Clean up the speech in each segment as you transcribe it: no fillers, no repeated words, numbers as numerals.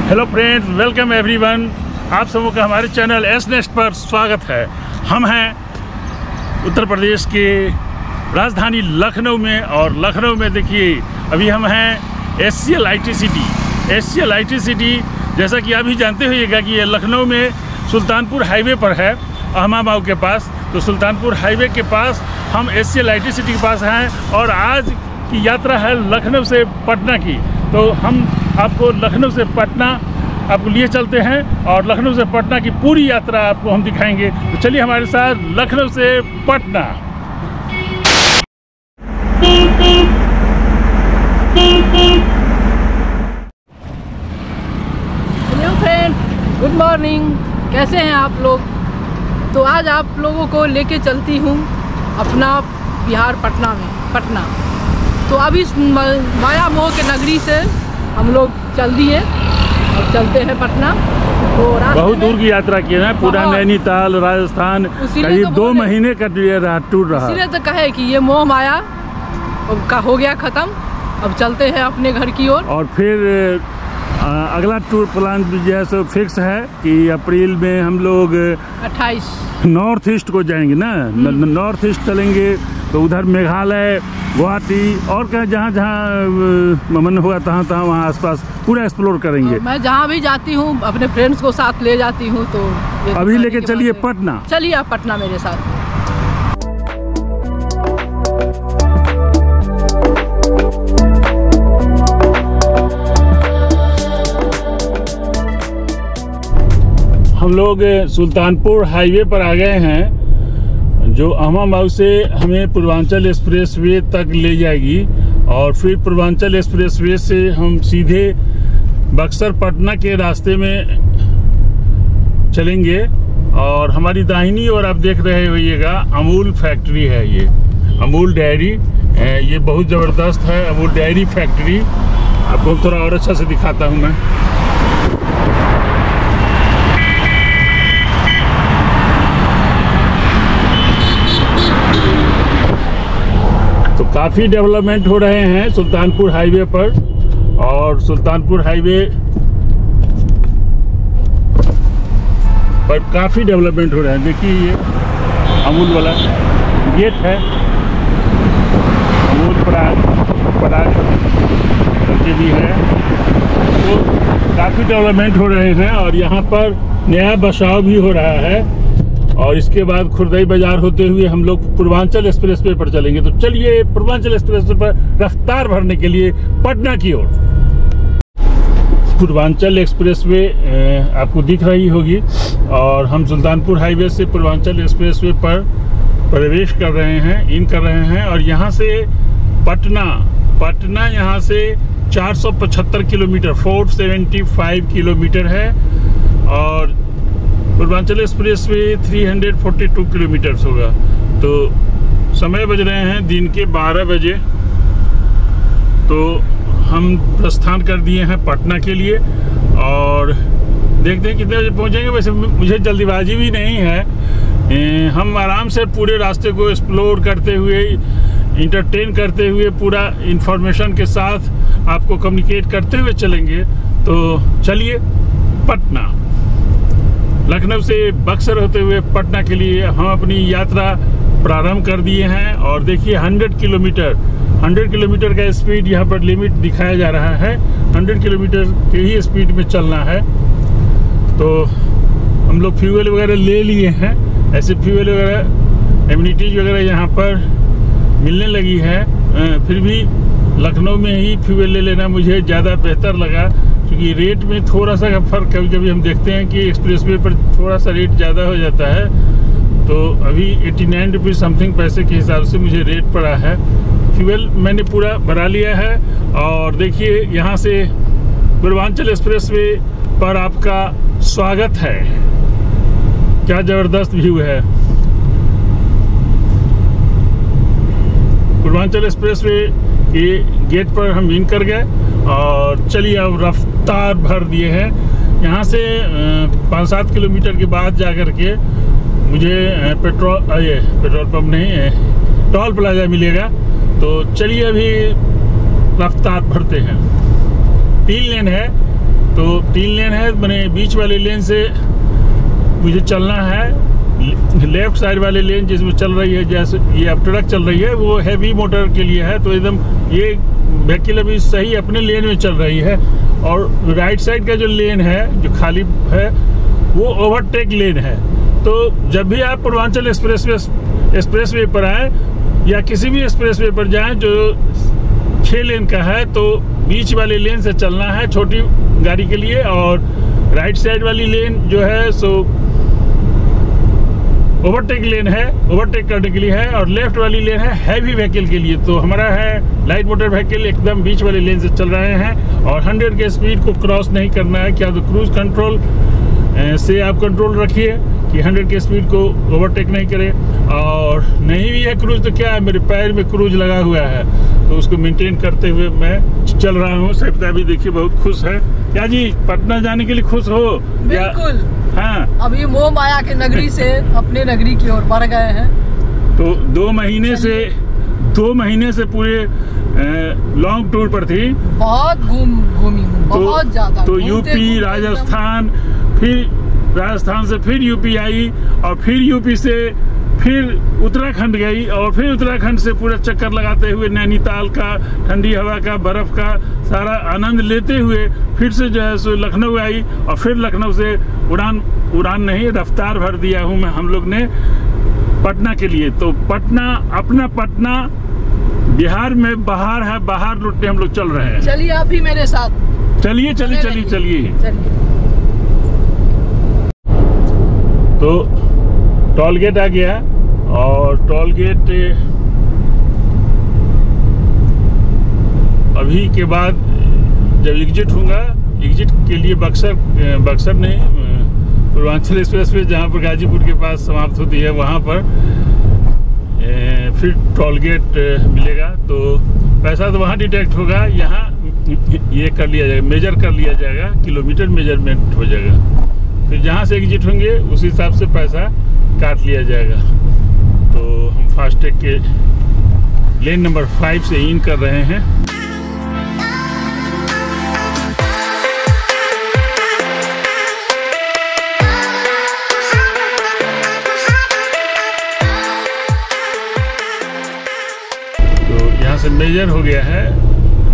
Hello friends, welcome everyone. आप सबों का हमारे चैनल एस नेस्ट पर स्वागत है। हम हैं उत्तर प्रदेश के राजधानी लखनऊ में, और लखनऊ में देखिए अभी हम हैं SCL IT city. SCL IT city जैसा कि आप भी जानते होइएगा कि ये लखनऊ में सुल्तानपुर हाईवे पर है, अहमाबाव के पास। तो सुल्तानपुर हाईवे के पास हम एससीएल IT सिटी के पास हैं, और आज की यात्रा है लखनऊ से पटना की। तो हम आपको लखनऊ से पटना आपको लिए चलते हैं, और लखनऊ से पटना की पूरी यात्रा आपको हम दिखाएंगे। तो चलिए हमारे साथ लखनऊ से Patna. Hello friend, good morning. कैसे हैं आप लोग? तो आज आप लोगों को लेके चलती हूँ अपना बिहार पटना में। तो अभी माया मोह के नगरी से हम लोग चल दिए, अब चलते हैं पटना। तो बहुत दूर की यात्रा की है, पूरा नैनीताल, राजस्थान, करीब 2 महीने का टूर रहा। इसीलिए तो कहे कि ये मोह माया का हो गया ख़त्म, अब चलते हैं अपने घर की ओर। और फिर अगला टूर प्लान भी जो है सो फिक्स है कि अप्रैल में हम लोग 28 नॉर्थ ईस्ट को जाएंगे ना। नॉर्थ ईस्ट चलेंगे तो उधर मेघालय, गुवाहाटी और कहीं जहाँ जहाँ मन हुआ तहाँ वहाँ आसपास पूरा एक्सप्लोर करेंगे। मैं जहाँ भी जाती हूँ अपने फ्रेंड्स को साथ ले जाती हूँ। तो अभी लेके चलिए पटना। चलिए आप पटना मेरे साथ। हम लोग सुल्तानपुर हाईवे पर आ गए हैं, जो अहमाबाद से हमें पूर्वांचल एक्सप्रेसवे तक ले जाएगी, और फिर पूर्वांचल एक्सप्रेसवे से हम सीधे बक्सर पटना के रास्ते में चलेंगे। और हमारी दाहिनी ओर आप देख रहे होइएगा अमूल फैक्ट्री है, ये अमूल डेयरी। ये बहुत ज़बरदस्त है अमूल डेयरी फैक्ट्री। आपको थोड़ा और अच्छा से दिखाता हूँ मैं। तो काफ़ी डेवलपमेंट हो रहे हैं सुल्तानपुर हाईवे पर, और सुल्तानपुर हाईवे पर काफ़ी डेवलपमेंट हो रहे हैं। देखिए ये अमूल वाला गेट है, अमूल पराग करके भी है। तो काफ़ी डेवलपमेंट हो रहे हैं, और यहाँ पर नया बसाव भी हो रहा है। और इसके बाद खुर्दई बाजार होते हुए हम लोग पूर्वांचल एक्सप्रेसवे पर चलेंगे। तो चलिए पूर्वांचल एक्सप्रेसवे पर रफ्तार भरने के लिए पटना की ओर। पूर्वांचल एक्सप्रेसवे आपको दिख रही होगी, और हम सुल्तानपुर हाईवे से पूर्वांचल एक्सप्रेसवे पर प्रवेश कर रहे हैं, इन कर रहे हैं। और यहाँ से पटना यहाँ से 475 किलोमीटर 475 किलोमीटर है, और पूर्वांचल एक्सप्रेसवे 342 किलोमीटर्स होगा। तो समय बज रहे हैं दिन के 12 बजे। तो हम प्रस्थान कर दिए हैं पटना के लिए, और देखते हैं कितने बजे पहुंचेंगे। वैसे मुझे जल्दीबाजी भी नहीं है, हम आराम से पूरे रास्ते को एक्सप्लोर करते हुए, इंटरटेन करते हुए, पूरा इंफॉर्मेशन के साथ आपको कम्युनिकेट करते हुए चलेंगे। तो चलिए पटना, लखनऊ से बक्सर होते हुए पटना के लिए हम अपनी यात्रा प्रारंभ कर दिए हैं। और देखिए 100 किलोमीटर का स्पीड यहाँ पर लिमिट दिखाया जा रहा है। 100 किलोमीटर के ही स्पीड में चलना है। तो हम लोग फ्यूल वगैरह ले लिए हैं। ऐसे फ्यूल वगैरह, एम्यूनिटीज वगैरह यहाँ पर मिलने लगी है। फिर भी लखनऊ में ही फ्यूल ले लेना मुझे ज़्यादा बेहतर लगा, क्योंकि रेट में थोड़ा सा फ़र्क कभी कभी हम देखते हैं कि एक्सप्रेसवे पर थोड़ा सा रेट ज़्यादा हो जाता है। तो अभी 89 रुपीज़ समथिंग पैसे के हिसाब से मुझे रेट पड़ा है। फ्यूल मैंने पूरा भरा लिया है। और देखिए यहाँ से पूर्वांचल एक्सप्रेसवे पर आपका स्वागत है। क्या ज़बरदस्त व्यू है। पूर्वांचल एक्सप्रेसवे के गेट पर हम इन कर गए, और चलिए अब रफ्तार भर दिए हैं। यहाँ से 5-7 किलोमीटर के बाद जा कर के मुझे पेट्रोल पंप नहीं, टोल प्लाजा मिलेगा। तो चलिए अभी रफ्तार भरते हैं। 3 लेन है, तो 3 लेन है, मैंने बीच वाले लेन से मुझे चलना है। लेफ्ट साइड वाले लेन जिसमें चल रही है, जैसे ये अब ट्रक चल रही है, वो हैवी मोटर के लिए है, तो एकदम ये व्हीकल अभी सही अपने लेन में चल रही है। और राइट साइड का जो लेन है जो खाली है वो ओवरटेक लेन है। तो जब भी आप पूर्वांचल एक्सप्रेसवे पर आए या किसी भी एक्सप्रेसवे पर जाएं जो 6 लेन का है, तो बीच वाले लेन से चलना है छोटी गाड़ी के लिए, और राइट साइड वाली लेन जो है सो ओवरटेक लेन है, ओवरटेक करने के लिए है, और लेफ्ट वाली लेन है हैवी व्हीकल के लिए। तो हमारा है लाइट मोटर व्हीकल एकदम बीच वाले लेन से चल रहे हैं, और 100 के स्पीड को क्रॉस नहीं करना है। क्या तो क्रूज कंट्रोल से आप कंट्रोल रखिए कि 100 के स्पीड को ओवरटेक नहीं करे, और नहीं भी है क्रूज तो क्या है, मेरे पैर में क्रूज लगा हुआ है, तो उसको मेंटेन करते हुए मैं चल रहा हूँ। सविता भी देखिए बहुत खुश है। क्या जी, पटना जाने के लिए खुश हो? बिल्कुल। हाँ, अभी मोह माया के नगरी से अपने नगरी की ओर बढ़ गए हैं। तो 2 महीने से पूरे लॉन्ग टूर पर थी। बहुत घूमी हूँ, बहुत ज्यादा। तो यूपी, राजस्थान, फिर राजस्थान से फिर यूपी आई, और फिर यूपी से फिर उत्तराखंड गई, और फिर उत्तराखंड से पूरा चक्कर लगाते हुए नैनीताल का, ठंडी हवा का, बर्फ का सारा आनंद लेते हुए फिर से जो है सो लखनऊ आई, और फिर लखनऊ से उड़ान नहीं रफ्तार भर दिया हूँ मैं हम लोग ने पटना के लिए। तो पटना, अपना पटना बिहार में बाहर है, बाहर रूट पे हम लोग चल रहे हैं। चलिए आप भी मेरे साथ। चलिए। तो टोल गेट आ गया, और टोल गेट अभी के बाद जब एग्जिट होगा, एग्जिट के लिए बक्सर नहीं, पूर्वांचल एक्सप्रेसवे जहाँ पर गाजीपुर के पास समाप्त होती है वहाँ पर फिर टोल गेट मिलेगा। तो पैसा तो वहाँ डिटेक्ट होगा, यहाँ ये कर लिया जाएगा, मेजर कर लिया जाएगा, किलोमीटर मेजरमेंट हो जाएगा। फिर जहाँ से एग्जिट होंगे उस हिसाब से पैसा काट लिया जाएगा। तो हम फास्टैग के लेन नंबर 5 से इन कर रहे हैं। तो यहाँ से मेजर हो गया है,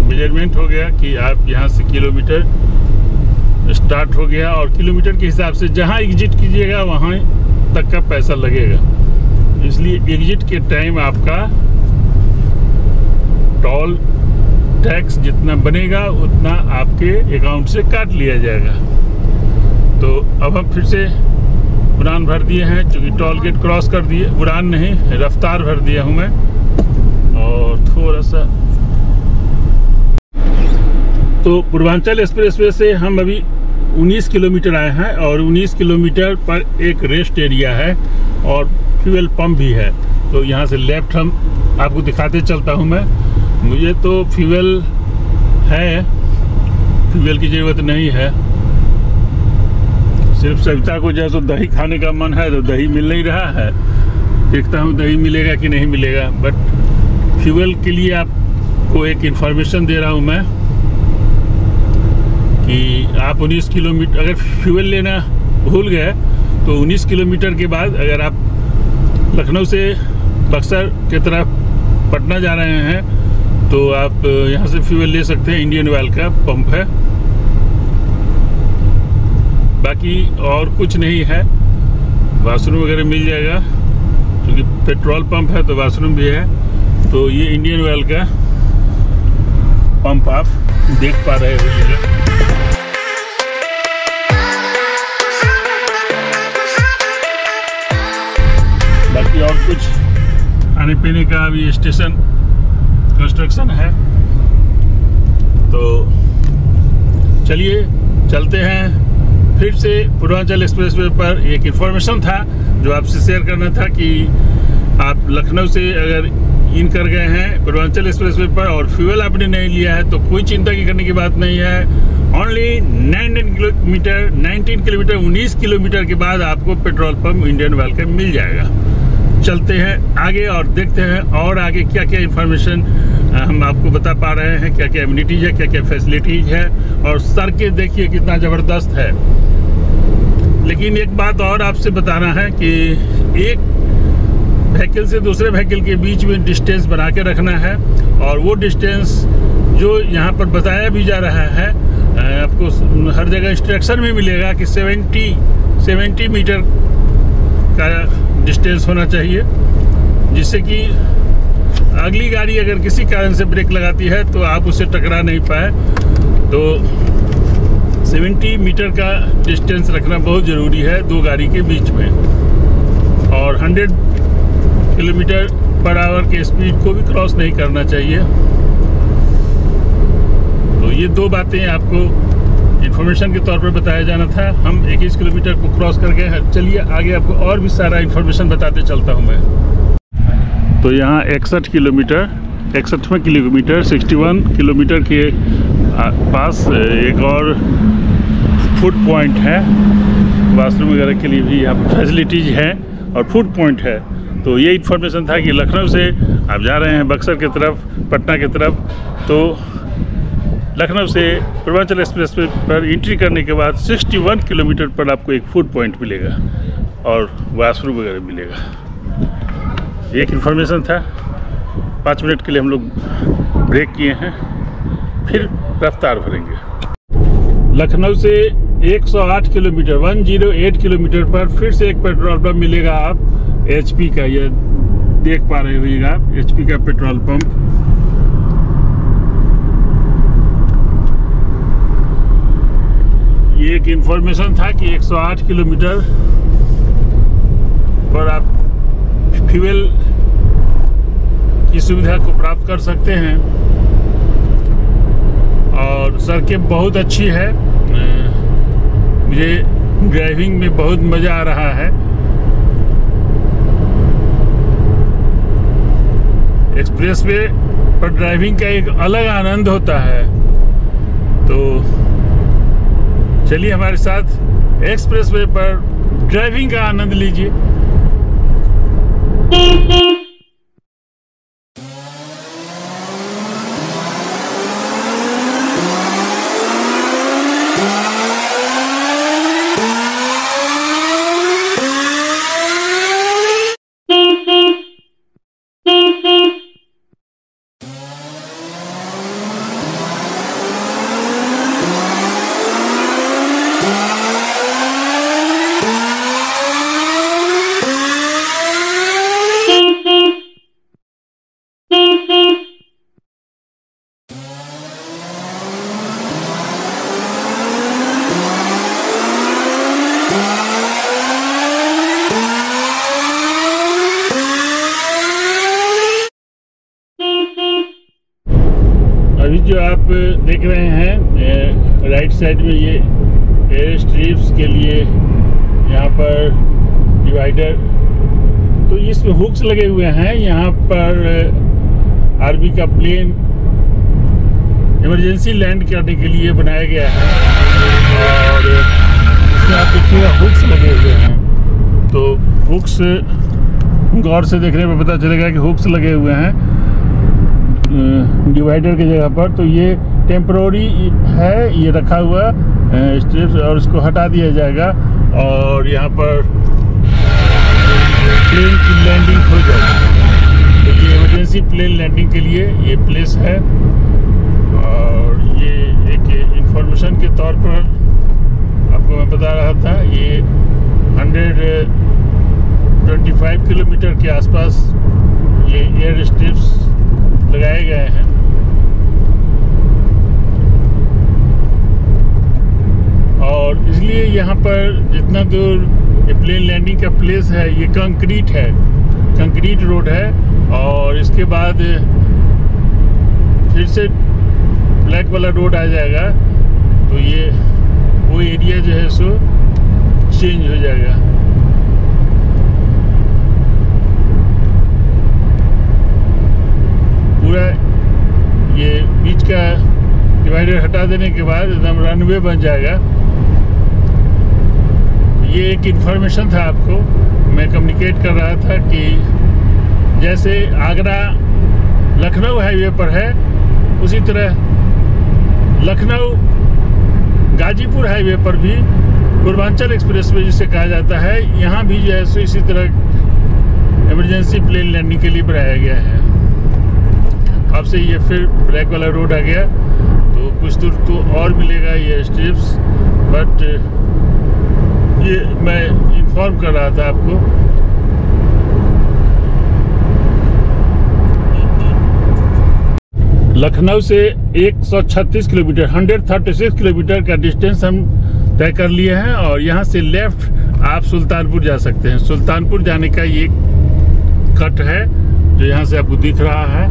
मेजरमेंट हो गया कि आप यहाँ से किलोमीटर स्टार्ट हो गया, और किलोमीटर के हिसाब से जहाँ एग्जिट कीजिएगा वहाँ तक का पैसा लगेगा। इसलिए एग्जिट के टाइम आपका टोल टैक्स जितना बनेगा उतना आपके अकाउंट से काट लिया जाएगा। तो अब हम फिर से उड़ान भर दिए हैं, क्योंकि टोल गेट क्रॉस कर दिए, उड़ान नहीं रफ्तार भर दिया हूँ मैं। और थोड़ा सा तो पूर्वांचल एक्सप्रेसवे से हम अभी 19 किलोमीटर आए हैं, और 19 किलोमीटर पर एक रेस्ट एरिया है और फ्यूल पंप भी है। तो यहाँ से लेफ्ट हम आपको दिखाते चलता हूँ मैं। मुझे तो फ्यूल है, फ्यूल की ज़रूरत नहीं है। सिर्फ सविता को जैसे दही खाने का मन है तो दही मिल नहीं रहा है, देखता हूँ दही मिलेगा कि नहीं मिलेगा। बट फ्यूल के लिए आपको एक इन्फॉर्मेशन दे रहा हूँ मैं कि आप 19 किलोमीटर अगर फ्यूल लेना भूल गए तो 19 किलोमीटर के बाद अगर आप लखनऊ से बक्सर की तरफ पटना जा रहे हैं तो आप यहाँ से फ्यूल ले सकते हैं। इंडियन ऑयल का पंप है, बाकी और कुछ नहीं है। वाशरूम वगैरह मिल जाएगा, क्योंकि पेट्रोल पंप है तो वाशरूम भी है। तो ये इंडियन ऑयल का पंप आप देख पा रहे होंगे। बाकी और कुछ खाने पीने का अभी स्टेशन कंस्ट्रक्शन है। तो चलिए चलते हैं फिर से। पूर्वांचल एक्सप्रेसवे पर एक इन्फॉर्मेशन था जो आपसे शेयर करना था कि आप लखनऊ से अगर इन कर गए हैं पूर्वांचल एक्सप्रेसवे पर और फ्यूल आपने नहीं लिया है तो कोई चिंता की करने की बात नहीं है। ओनली 19 किलोमीटर 19 किलोमीटर 19 किलोमीटर के बाद आपको पेट्रोल पंप इंडियन ऑयल का मिल जाएगा। चलते हैं आगे और देखते हैं और आगे क्या क्या इन्फॉर्मेशन हम आपको बता पा रहे हैं, क्या क्या एम्यूनिटीज है, क्या क्या फैसिलिटीज है। और सड़कें देखिए कितना ज़बरदस्त है। लेकिन एक बात और आपसे बताना है कि एक व्हीकल से दूसरे व्हीकल के बीच में डिस्टेंस बना के रखना है। और वो डिस्टेंस जो यहाँ पर बताया भी जा रहा है, आपको हर जगह इंस्ट्रक्शन में मिलेगा कि 70 मीटर का डिस्टेंस होना चाहिए, जिससे कि अगली गाड़ी अगर किसी कारण से ब्रेक लगाती है तो आप उससे टकरा नहीं पाए। तो 70 मीटर का डिस्टेंस रखना बहुत ज़रूरी है दो गाड़ी के बीच में। और 100 किलोमीटर पर आवर के स्पीड को भी क्रॉस नहीं करना चाहिए। तो ये दो बातें आपको इन्फॉर्मेशन के तौर पर बताया जाना था। हम 21 किलोमीटर को क्रॉस कर गए हैं। चलिए आगे आपको और भी सारा इन्फॉर्मेशन बताते चलता हूँ मैं। तो यहाँ 61 किलोमीटर 61वें किलोमीटर 61 किलोमीटर के पास एक और फूड पॉइंट है। वाशरूम वगैरह के लिए भी यहाँ पर फैसिलिटीज़ हैं और फूड पॉइंट है। तो ये इन्फॉर्मेशन था कि लखनऊ से आप जा रहे हैं बक्सर की तरफ, पटना की तरफ, तो लखनऊ से पूर्वांचल एक्सप्रेस पर एंट्री करने के बाद 61 किलोमीटर पर आपको एक फूड पॉइंट मिलेगा और वाशरूम वगैरह मिलेगा। एक इन्फॉर्मेशन था। 5 मिनट के लिए हम लोग ब्रेक किए हैं, फिर रफ्तार भरेंगे। लखनऊ से 108 किलोमीटर 108 किलोमीटर पर फिर से एक पेट्रोल पंप मिलेगा। आप HP का, ये देख पा रहे होइएगा आप, HP का पेट्रोल पंप। ये एक इन्फॉर्मेशन था कि 108 किलोमीटर पर आप फ्यूल की सुविधा को प्राप्त कर सकते हैं। और सड़कें बहुत अच्छी है। मुझे ड्राइविंग में बहुत मज़ा आ रहा है। एक्सप्रेसवे पर ड्राइविंग का एक अलग आनंद होता है। तो चलिए हमारे साथ एक्सप्रेसवे पर ड्राइविंग का आनंद लीजिए। अभी जो आप देख रहे हैं राइट साइड में, ये एयर स्ट्रिप्स के लिए यहाँ पर डिवाइडर, तो इसमें हुक्स लगे हुए हैं। यहाँ पर आर्मी का प्लेन इमरजेंसी लैंड करने के लिए बनाया गया है। और इसमें आप देखिएगा हुक्स लगे हुए हैं। तो हुक्स गौर से देखने पर पता चलेगा कि हुक्स लगे हुए हैं डिवाइडर की जगह पर। तो ये टेम्पररी है, ये रखा हुआ स्ट्रिप्स, और इसको हटा दिया जाएगा और यहाँ पर प्लेन की लैंडिंग हो जाएगी। तो ये इमरजेंसी प्लेन लैंडिंग के लिए ये प्लेस है। और ये एक इंफॉर्मेशन के तौर पर आपको मैं बता रहा था, ये 125 किलोमीटर के आसपास ये एयर स्ट्रिप्स लगाए गए हैं। और इसलिए यहाँ पर जितना दूर ये प्लेन लैंडिंग का प्लेस है, ये कंक्रीट है, कंक्रीट रोड है। और इसके बाद फिर से ब्लैक वाला रोड आ जाएगा। तो ये वो एरिया जो है सो चेंज हो जाएगा। पूरा ये बीच का डिवाइडर हटा देने के बाद एकदम रनवे बन जाएगा। ये एक इन्फॉर्मेशन था आपको मैं कम्युनिकेट कर रहा था कि जैसे आगरा लखनऊ हाईवे पर है, उसी तरह लखनऊ गाजीपुर हाईवे पर भी पूर्वांचल एक्सप्रेसवे जिसे कहा जाता है, यहाँ भी जैसे इसी तरह इमरजेंसी प्लेन लैंडिंग के लिए बनाया गया है। अब से ये फिर ब्लैक वाला रोड आ गया, तो कुछ दूर तो और मिलेगा ये स्ट्रिप्स, बट ये मैं इन्फॉर्म कर रहा था आपको। लखनऊ से 136 किलोमीटर 136 किलोमीटर का डिस्टेंस हम तय कर लिए हैं, और यहाँ से लेफ्ट आप सुल्तानपुर जा सकते हैं। सुल्तानपुर जाने का ये कट है जो यहाँ से आपको दिख रहा है,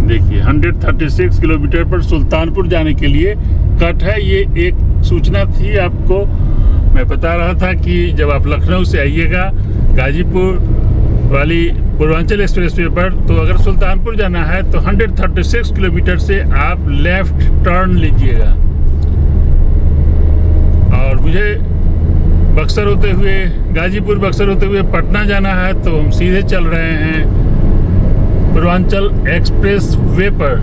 देखिए 136 किलोमीटर पर सुल्तानपुर जाने के लिए कट है। ये एक सूचना थी आपको, मैं बता रहा था कि जब आप लखनऊ से आइएगा गाजीपुर वाली पूर्वांचल एक्सप्रेसवे पर, तो अगर सुल्तानपुर जाना है तो 136 किलोमीटर से आप लेफ्ट टर्न लीजिएगा। और मुझे बक्सर होते हुए, गाजीपुर बक्सर होते हुए पटना जाना है, तो हम सीधे चल रहे हैं पूर्वांचल एक्सप्रेस वे पर।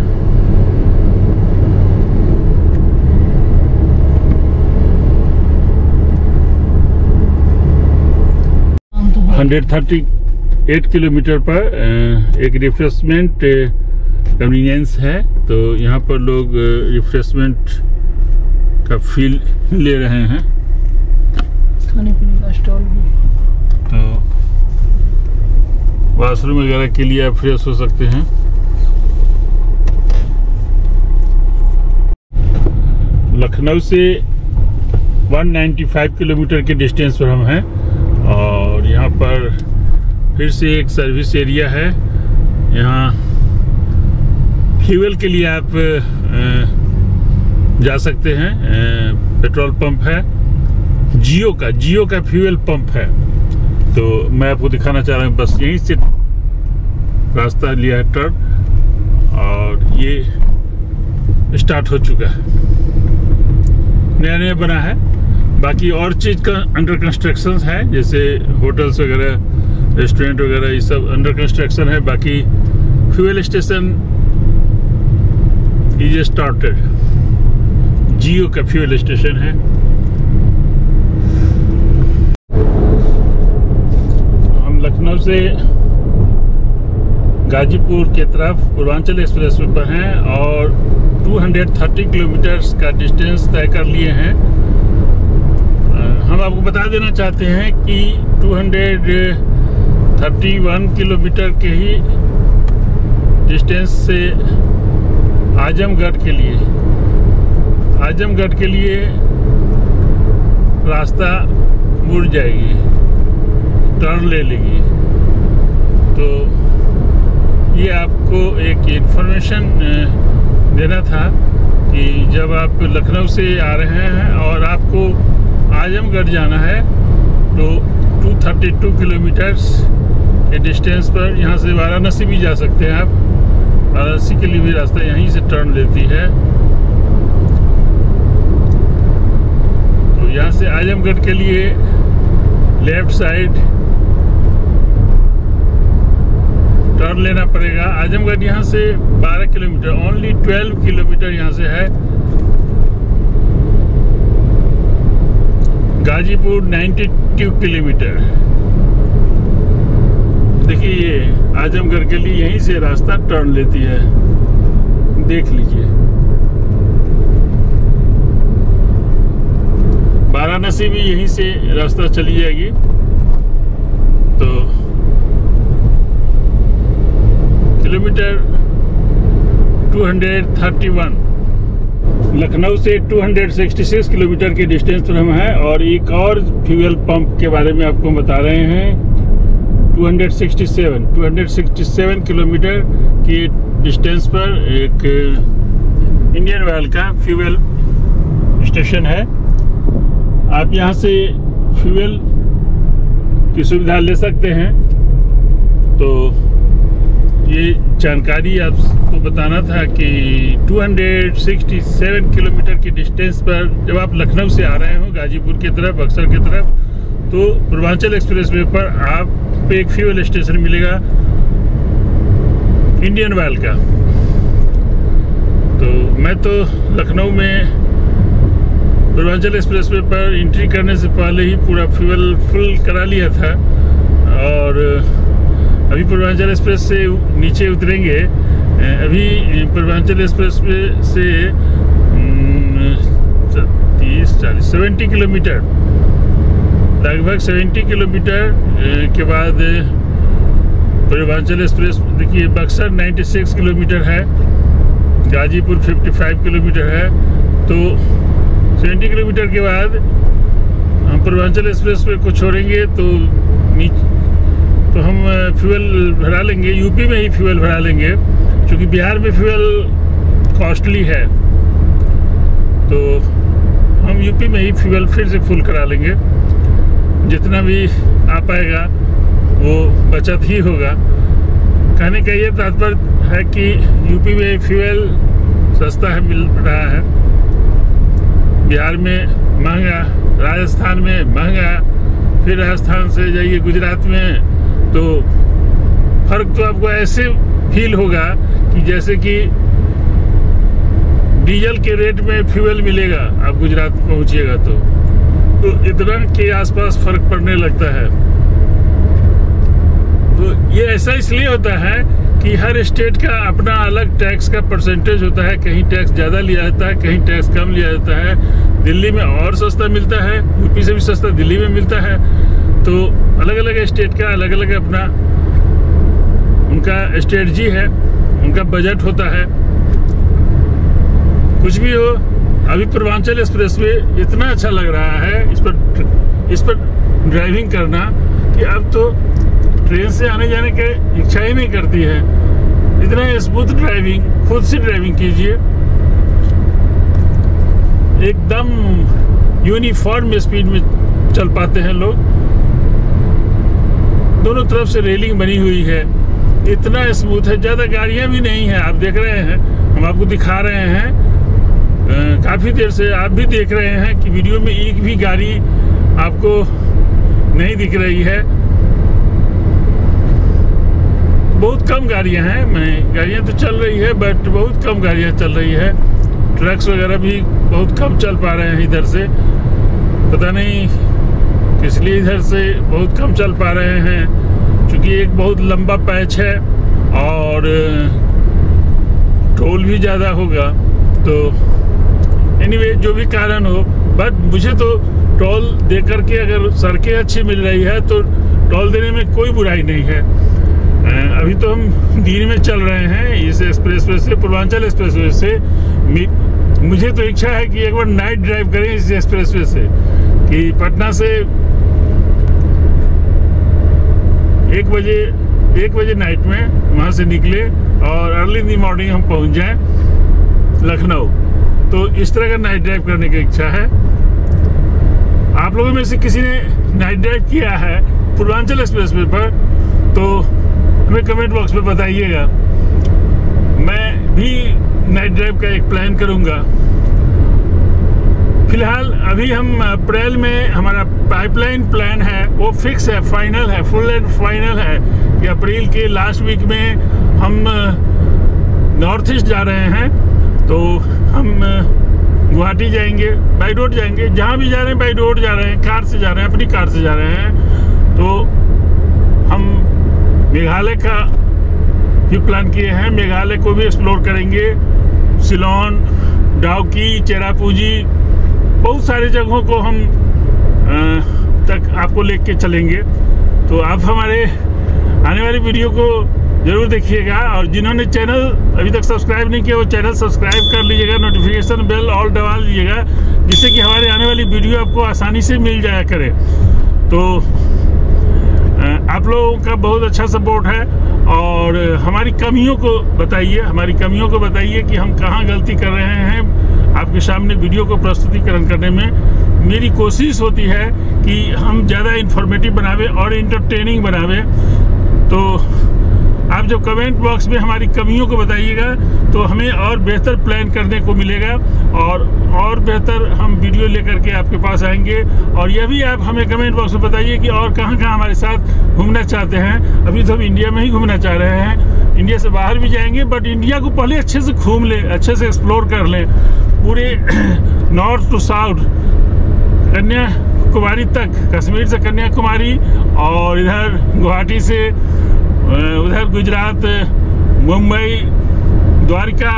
तो 138 किलोमीटर पर एक रिफ्रेशमेंट कन्वीनियंस है, तो यहाँ पर लोग रिफ्रेशमेंट का फील ले रहे हैं। खाने पीने का स्टॉल भी, तो वॉशरूम वगैरह के लिए आप फ्रेश हो सकते हैं। लखनऊ से 195 किलोमीटर के डिस्टेंस पर हम हैं, और यहाँ पर फिर से एक सर्विस एरिया है। यहाँ फ्यूल के लिए आप जा सकते हैं। पेट्रोल पंप है, जियो का फ्यूल पंप है, तो मैं आपको दिखाना चाह रहा हूँ। बस यहीं से रास्ता लिया है टर्न, और ये स्टार्ट हो चुका है, नया नया बना है। बाकी और चीज़ का अंडर कंस्ट्रक्शन है, जैसे होटल्स वगैरह, रेस्टोरेंट वगैरह, ये सब अंडर कंस्ट्रक्शन है। बाकी फ्यूल स्टेशन इज स्टार्टेड, जियो का फ्यूल स्टेशन है। हम लखनऊ से गाजीपुर के तरफ पूर्वांचल एक्सप्रेसवे पर हैं, और 230 किलोमीटर का डिस्टेंस तय कर लिए हैं। हम आपको बता देना चाहते हैं कि 231 किलोमीटर के ही डिस्टेंस से आजमगढ़ के लिए रास्ता मुड़ जाएगी, टर्न ले लेगी। तो ये आपको एक इन्फॉर्मेशन देना था कि जब आप लखनऊ से आ रहे हैं और आपको आजमगढ़ जाना है, तो 232 किलोमीटर्स के डिस्टेंस पर यहाँ से वाराणसी भी जा सकते हैं आप। वाराणसी के लिए भी रास्ता यहीं से टर्न लेती है। तो यहाँ से आजमगढ़ के लिए लेफ्ट साइड टर्न लेना पड़ेगा। आजमगढ़ यहाँ से 12 किलोमीटर, ओनली 12 किलोमीटर यहाँ से है। गाजीपुर 92 किलोमीटर। देखिए ये आजमगढ़ के लिए यहीं से रास्ता टर्न लेती है, देख लीजिए। वाराणसी भी यहीं से रास्ता चली जाएगी। तो किलोमीटर 231, लखनऊ से 266 किलोमीटर के डिस्टेंस पर हम हैं। और एक और फ्यूल पंप के बारे में आपको बता रहे हैं। 267 किलोमीटर के डिस्टेंस पर एक इंडियन ऑयल का फ्यूल स्टेशन है। आप यहाँ से फ्यूल की सुविधा ले सकते हैं। तो ये जानकारी आपको बताना था कि 267 किलोमीटर की डिस्टेंस पर जब आप लखनऊ से आ रहे हो गाजीपुर की तरफ, बक्सर की तरफ, तो पूर्वांचल एक्सप्रेसवे पर आप एक फ्यूल स्टेशन मिलेगा इंडियन ऑयल का। तो मैं तो लखनऊ में पूर्वांचल एक्सप्रेसवे पर एंट्री करने से पहले ही पूरा फ्यूल फुल करा लिया था, और अभी पूर्वांचल एक्सप्रेस से नीचे उतरेंगे। अभी पूर्वांचल एक्सप्रेसवे से 70 किलोमीटर, लगभग 70 किलोमीटर के बाद पूर्वांचल एक्सप्रेस देखिए बक्सर 96 किलोमीटर है, गाजीपुर 55 किलोमीटर है। तो 70 किलोमीटर के बाद हम पूर्वांचल एक्सप्रेस पे को छोड़ेंगे तो हम फ्यूल भरा लेंगे, यूपी में ही फ्यूल भरा लेंगे, क्योंकि बिहार में फ्यूल कॉस्टली है। तो हम यूपी में ही फ्यूल फिर से फुल करा लेंगे, जितना भी आ पाएगा वो बचत ही होगा। कहने का ये तात्पर्य है कि यूपी में फ्यूल सस्ता है, मिल रहा है, बिहार में महंगा, राजस्थान में महंगा, फिर राजस्थान से जाइए गुजरात में तो फर्क तो आपको ऐसे फील होगा कि जैसे कि डीजल के रेट में फ्यूल मिलेगा आप गुजरात पहुंचिएगा तो इतना के आसपास फर्क पड़ने लगता है। तो ये ऐसा इसलिए होता है कि हर स्टेट का अपना अलग टैक्स का परसेंटेज होता है, कहीं टैक्स ज़्यादा लिया जाता है, कहीं टैक्स कम लिया जाता है। दिल्ली में और सस्ता मिलता है, यूपी से भी सस्ता दिल्ली में मिलता है। तो अलग अलग स्टेट का अलग अलग अपना उनका स्ट्रेटजी है, उनका बजट होता है। कुछ भी हो, अभी पूर्वांचल एक्सप्रेसवे इतना अच्छा लग रहा है इस पर ड्राइविंग करना कि अब तो ट्रेन से आने जाने की इच्छा ही नहीं करती है। इतना स्मूथ ड्राइविंग, खुद से ड्राइविंग कीजिए, एकदम यूनिफॉर्म स्पीड में चल पाते हैं लोग। दोनों तरफ से रेलिंग बनी हुई है, इतना स्मूथ है, ज़्यादा गाड़ियाँ भी नहीं है। आप देख रहे हैं, हम आपको दिखा रहे हैं, काफ़ी देर से आप भी देख रहे हैं कि वीडियो में एक भी गाड़ी आपको नहीं दिख रही है। बहुत कम गाड़ियां हैं, गाड़ियां तो चल रही है बट बहुत कम गाड़ियां चल रही है। ट्रक्स वगैरह भी बहुत कम चल पा रहे हैं इधर से, पता नहीं किस लिए इधर से बहुत कम चल पा रहे हैं, क्योंकि एक बहुत लंबा पैच है और टोल भी ज़्यादा होगा। तो एनीवे जो भी कारण हो, बट मुझे तो टोल दे करके अगर सड़कें अच्छी मिल रही है तो टोल देने में कोई बुराई नहीं है। अभी तो हम दिन में चल रहे हैं इस एक्सप्रेसवे से, पूर्वांचल एक्सप्रेसवे से। मुझे तो इच्छा है कि एक बार नाइट ड्राइव करें इस एक्सप्रेसवे से, कि पटना से 1 बजे नाइट में वहाँ से निकले और अर्ली इन दी मॉर्निंग हम पहुँच जाएं लखनऊ। तो इस तरह का नाइट ड्राइव करने की इच्छा है। आप लोगों में से किसी ने नाइट ड्राइव किया है पूर्वांचल एक्सप्रेसवे पर तो हमें कमेंट बॉक्स में बताइएगा। मैं भी नाइट ड्राइव का एक प्लान करूंगा। फिलहाल अभी हम अप्रैल में हमारा पाइपलाइन प्लान है, वो फिक्स है, फाइनल है, फुल एंड फाइनल है कि अप्रैल के लास्ट वीक में हम नॉर्थ ईस्ट जा रहे हैं। तो हम गुवाहाटी जाएंगे, बाई रोड जाएंगे, जहाँ भी जा रहे हैं बाई रोड जा रहे हैं, कार से जा रहे हैं, अपनी कार से जा रहे हैं। तो हम मेघालय का भी प्लान किए हैं, मेघालय को भी एक्सप्लोर करेंगे, शिलोन, डाउकी, चेरापूंजी, बहुत सारी जगहों को हम तक आपको लेके चलेंगे। तो आप हमारे आने वाली वीडियो को जरूर देखिएगा, और जिन्होंने चैनल अभी तक सब्सक्राइब नहीं किया वो चैनल सब्सक्राइब कर लीजिएगा, नोटिफिकेशन बेल ऑल दबा लीजिएगा, जिससे कि हमारे आने वाली वीडियो आपको आसानी से मिल जाया करे। तो आप लोगों का बहुत अच्छा सपोर्ट है, और हमारी कमियों को बताइए कि हम कहाँ गलती कर रहे हैं। आपके सामने वीडियो को प्रस्तुतिकरण करने में मेरी कोशिश होती है कि हम ज़्यादा इन्फॉर्मेटिव बनावे और इंटरटेनिंग बनावे। तो आप जब कमेंट बॉक्स में हमारी कमियों को बताइएगा तो हमें और बेहतर प्लान करने को मिलेगा और बेहतर हम वीडियो लेकर के आपके पास आएंगे। और यह भी आप हमें कमेंट बॉक्स में बताइए कि और कहाँ कहाँ हमारे साथ घूमना चाहते हैं। अभी तो हम इंडिया में ही घूमना चाह रहे हैं, इंडिया से बाहर भी जाएंगे, बट इंडिया को पहले अच्छे से घूम लें, अच्छे से एक्सप्लोर कर लें, पूरे नॉर्थ टू साउथ, कन्याकुमारी तक, कश्मीर से कन्याकुमारी, और इधर गुवाहाटी से उधर गुजरात, मुंबई, द्वारका,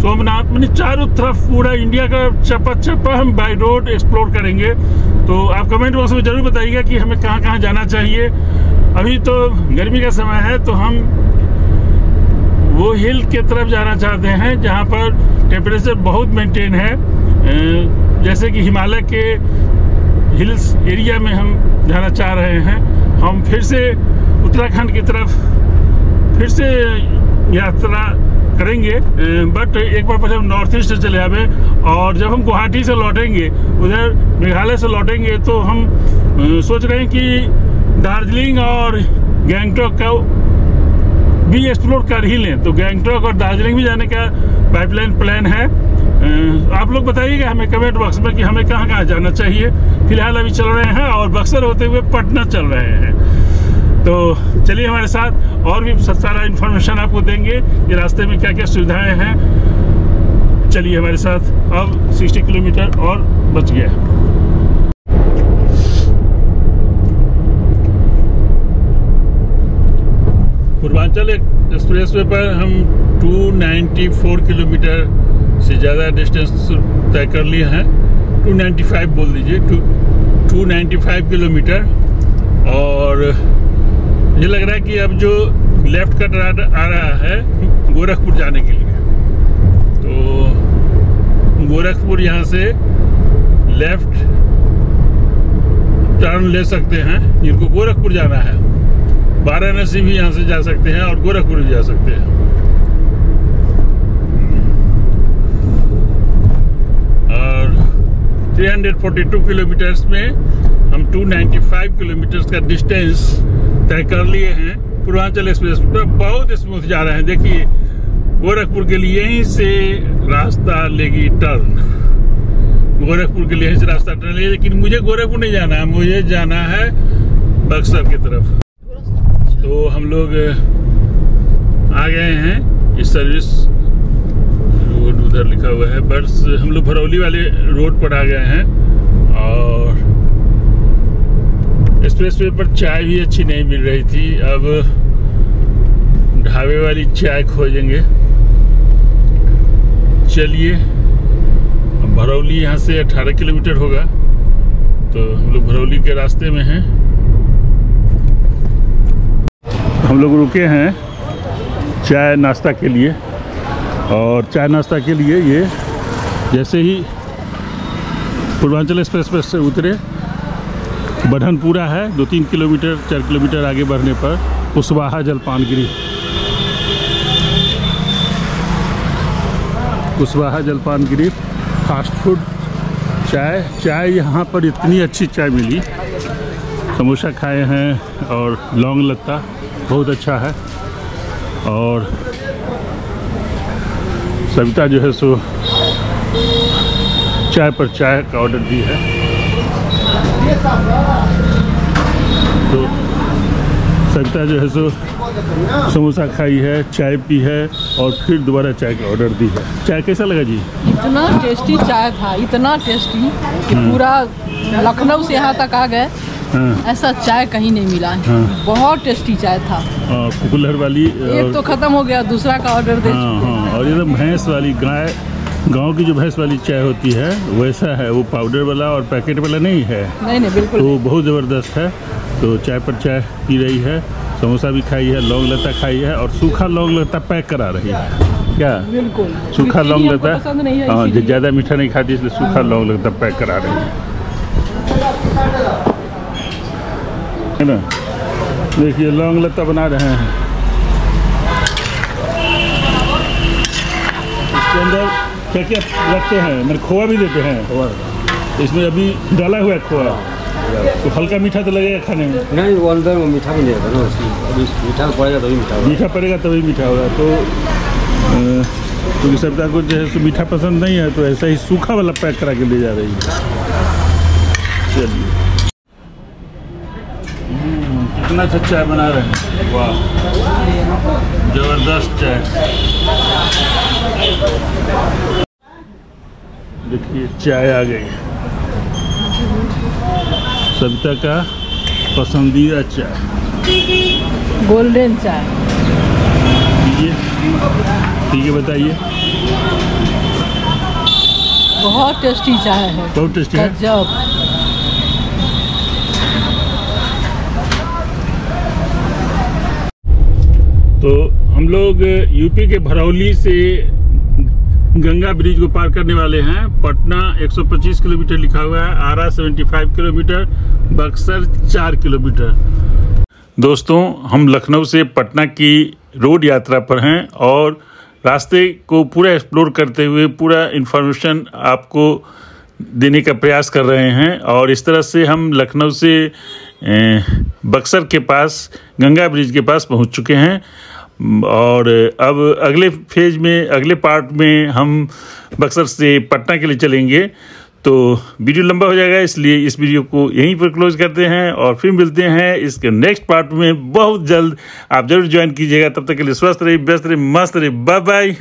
सोमनाथ, मैंने चारों तरफ पूरा इंडिया का चप्पा चप्पा हम बाय रोड एक्सप्लोर करेंगे। तो आप कमेंट बॉक्स में ज़रूर बताइएगा कि हमें कहाँ कहाँ जाना चाहिए। अभी तो गर्मी का समय है, तो हम वो हिल के तरफ जाना चाहते हैं जहाँ पर टेम्परेचर बहुत मेंटेन है, जैसे कि हिमालय के हिल्स एरिया में हम जाना चाह रहे हैं। हम फिर से उत्तराखंड की तरफ फिर से यात्रा करेंगे, बट एक बार पहले हम नॉर्थ ईस्ट से चले आवे, और जब हम गुवाहाटी से लौटेंगे, उधर मेघालय से लौटेंगे, तो हम सोच रहे हैं कि दार्जिलिंग और गैंगटॉक का भी एक्सप्लोर कर ही लें। तो गैंगटॉक और दार्जिलिंग भी जाने का पाइपलाइन प्लान है। आप लोग बताइएगा हमें कमेंट बॉक्स में कि हमें कहाँ कहाँ जाना चाहिए। फिलहाल अभी चल रहे हैं और बक्सर होते हुए पटना चल रहे हैं। तो चलिए हमारे साथ, और भी सारा इन्फॉर्मेशन आपको देंगे कि रास्ते में क्या क्या सुविधाएं हैं। चलिए हमारे साथ। अब 60 किलोमीटर और बच गया। पूर्वांचल एक्सप्रेसवे पर हम 294 किलोमीटर से ज़्यादा डिस्टेंस तय कर लिए हैं। 295 बोल दीजिए, 295 किलोमीटर। और मुझे लग रहा है कि अब जो लेफ्ट कट आ रहा है गोरखपुर जाने के लिए, तो गोरखपुर यहाँ से लेफ्ट टर्न ले सकते हैं जिनको गोरखपुर जाना है। वाराणसी भी यहाँ से जा सकते हैं और गोरखपुर भी जा सकते हैं। और 342 किलोमीटर्स में हम 295 किलोमीटर्स का डिस्टेंस तय कर लिए हैं। पूर्वांचल एक्सप्रेस पर बहुत स्मूथ जा रहे हैं। देखिए गोरखपुर के लिए यहीं से रास्ता लेगी टर्न, गोरखपुर के लिए यहीं से रास्ता टर्न लेगी, लेकिन मुझे गोरखपुर नहीं जाना है, मुझे जाना है बक्सर की तरफ। तो हम लोग आ गए हैं, इस सर्विस रोड उधर लिखा हुआ है, बस हम लोग भरौली वाले रोड पर आ गए हैं। और एक्सप्रेसवे पर चाय भी अच्छी नहीं मिल रही थी, अब ढाबे वाली चाय खोजेंगे। चलिए, अब भरौली यहाँ से 18 किलोमीटर होगा, तो हम लोग भरौली के रास्ते में हैं। हम लोग रुके हैं चाय नाश्ता के लिए, और चाय नाश्ता के लिए ये जैसे ही पूर्वांचल एक्सप्रेस पर से उतरे, बढ़नपुरा है 2-3 किलोमीटर 4 किलोमीटर आगे बढ़ने पर कुशवाहा जलपान गिरी, कुशवाहा जलपान गिरी फास्ट फूड चाय यहाँ पर इतनी अच्छी चाय मिली। समोसा खाए हैं और लौंग लत्ता बहुत अच्छा है। और सविता जो है सो चाय पर चाय का ऑर्डर दी है, तो सविता जो है सो समोसा खाई है, चाय पी है और फिर दोबारा चाय का ऑर्डर दी है। चाय कैसा लगा जी? इतना टेस्टी चाय था, इतना टेस्टी कि पूरा लखनऊ से यहाँ तक आ गए। हाँ। ऐसा चाय कहीं नहीं मिला है। हाँ। बहुत टेस्टी चाय था। कुल्हड़ वाली एक तो खत्म हो गया, दूसरा का ऑर्डर दे चुके हैं। और ये भैंस वाली गांव की जो भैंस वाली चाय होती है वैसा है, वो पाउडर वाला और पैकेट वाला नहीं है। नहीं बिल्कुल, तो बहुत ज़बरदस्त है। तो चाय पर चाय पी रही है, समोसा भी खाई है, लौंग लता खाई है और सूखा लौंग लता पैक करा रही है। क्या? बिल्कुल सूखा लौंग लता। हाँ, ज़्यादा मीठा नहीं खाती इसलिए सूखा लौंग लता पैक करा रही है ना। देखिए लौंग लता बना रहे हैं। इसके अंदर क्या क्या रखते हैं? मैंने खोआ भी देते हैं। इसमें अभी डाला हुआ है खोआ, तो हल्का मीठा तो लगेगा खाने में? नहीं, वो अंदर में मीठा भी नहीं रहता ना, अभी मीठा पड़ेगा तभी मीठा होगा। मीठा पड़ेगा तभी मीठा होगा। तो क्योंकि सबका कुछ जो है सो मीठा पसंद नहीं है, तो ऐसा ही सूखा वाला पैक करा के ले जा रही है। चलिए, कितना अच्छा चाय बना रहे हैं, वाह जबरदस्त चाय। देखिए चाय आ गई, सविता का पसंदीदा चाय, गोल्डन चाय। ठीक है, बताइए। बहुत टेस्टी चाय है, बहुत टेस्टी है। गजब। तो हम लोग यूपी के भरौली से गंगा ब्रिज को पार करने वाले हैं। पटना 125 किलोमीटर लिखा हुआ है, आरा 75 किलोमीटर, बक्सर 4 किलोमीटर। दोस्तों, हम लखनऊ से पटना की रोड यात्रा पर हैं और रास्ते को पूरा एक्सप्लोर करते हुए पूरा इन्फॉर्मेशन आपको देने का प्रयास कर रहे हैं। और इस तरह से हम लखनऊ से बक्सर के पास गंगा ब्रिज के पास पहुंच चुके हैं। और अब अगले फेज में, अगले पार्ट में हम बक्सर से पटना के लिए चलेंगे। तो वीडियो लंबा हो जाएगा, इसलिए इस वीडियो को यहीं पर क्लोज करते हैं और फिर मिलते हैं इसके नेक्स्ट पार्ट में बहुत जल्द। आप जरूर ज्वाइन कीजिएगा। तब तक के लिए स्वस्थ रहिए, व्यस्त रहिए, मस्त रहिए। Bye bye.